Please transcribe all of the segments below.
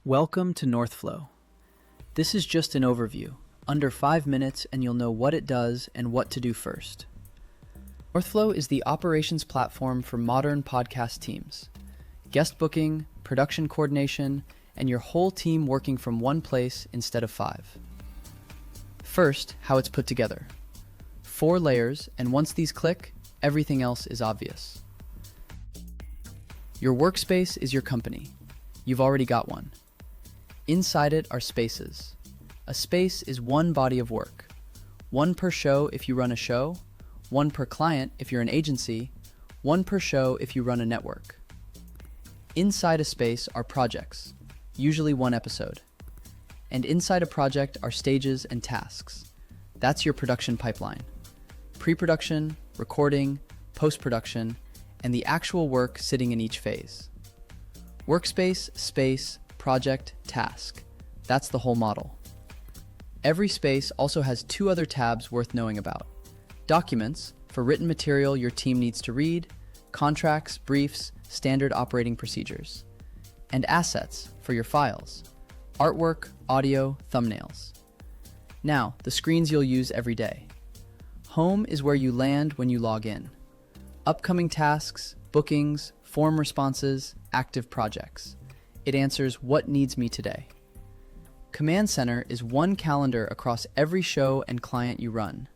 Welcome to Northflow. This is just an overview, under 5 minutes, and you'll know what it does and what to do first. Northflow is the operations platform for modern podcast teams. Guest booking, production coordination, and your whole team working from one place instead of 5. First, how it's put together. 4 layers, and once these click, everything else is obvious. Your workspace is your company. You've already got one. Inside it are spaces. A space is one body of work. One per show if you run a show, one per client if you're an agency, one per show if you run a network. Inside a space are projects, usually one episode. And inside a project are stages and tasks. That's your production pipeline. Pre-production, recording, post-production, and the actual work sitting in each phase. Workspace, space, project, task. That's the whole model. Every space also has 2 other tabs worth knowing about. Documents, for written material your team needs to read, contracts, briefs, standard operating procedures. And assets, for your files, artwork, audio, thumbnails. Now, the screens you'll use every day. Home is where you land when you log in. Upcoming tasks, bookings, form responses, active projects. It answers what needs me today. Command Center is one calendar across every show and client you run.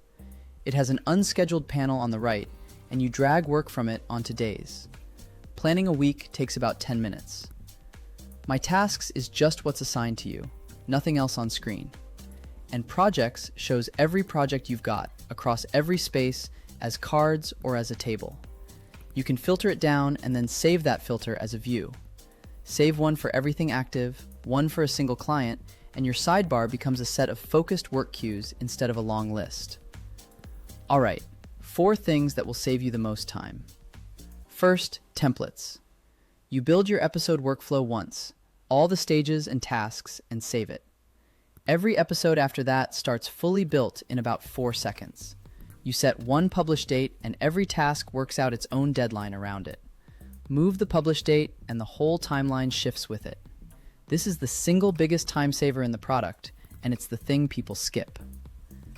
It has an unscheduled panel on the right, and you drag work from it onto days. Planning a week takes about 10 minutes. My Tasks is just what's assigned to you, nothing else on screen. And Projects shows every project you've got across every space as cards or as a table. You can filter it down and then save that filter as a view. Save one for everything active, one for a single client, and your sidebar becomes a set of focused work queues instead of a long list. All right, 4 things that will save you the most time. First, templates. You build your episode workflow once, all the stages and tasks, and save it. Every episode after that starts fully built in about 4 seconds. You set one publish date, and every task works out its own deadline around it. Move the publish date, and the whole timeline shifts with it. This is the single biggest time saver in the product, and it's the thing people skip.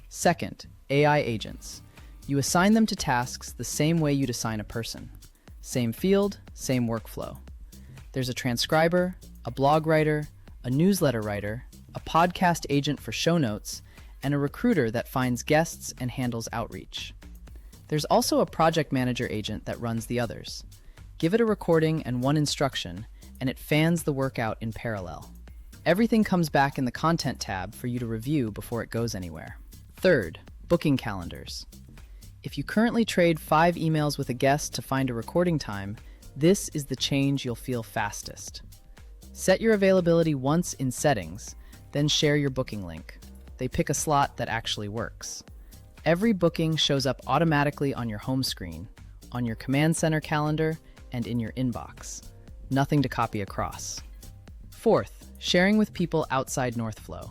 Second, AI agents. You assign them to tasks the same way you'd assign a person. Same field, same workflow. There's a transcriber, a blog writer, a newsletter writer, a podcast agent for show notes, and a recruiter that finds guests and handles outreach. There's also a project manager agent that runs the others. Give it a recording and one instruction, and it fans the work out in parallel. Everything comes back in the Content tab for you to review before it goes anywhere. Third, booking calendars. If you currently trade 5 emails with a guest to find a recording time, this is the change you'll feel fastest. Set your availability once in Settings, then share your booking link. They pick a slot that actually works. Every booking shows up automatically on your home screen, on your Command Center calendar, and in your inbox. Nothing to copy across. Fourth, sharing with people outside Northflow.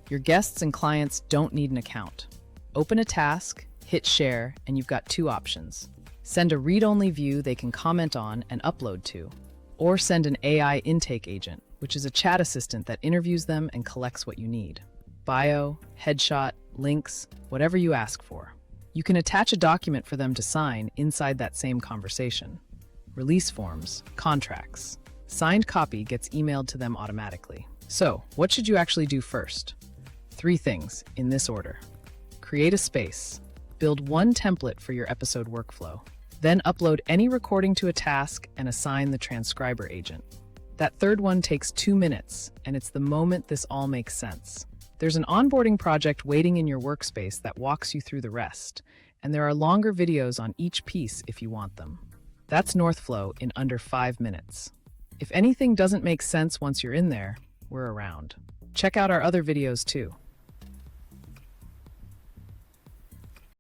Your guests and clients don't need an account. Open a task, hit share, and you've got 2 options. Send a read-only view they can comment on and upload to, or send an AI intake agent, which is a chat assistant that interviews them and collects what you need. Bio, headshot, links, whatever you ask for. You can attach a document for them to sign inside that same conversation. Release forms, contracts. Signed copy gets emailed to them automatically. So, what should you actually do first? 3 things, in this order. Create a space. Build one template for your episode workflow. Then upload any recording to a task and assign the transcriber agent. That third one takes 2 minutes, and it's the moment this all makes sense. There's an onboarding project waiting in your workspace that walks you through the rest, and there are longer videos on each piece if you want them. That's Northflow in under 5 minutes. If anything doesn't make sense once you're in there, we're around. Check out our other videos too.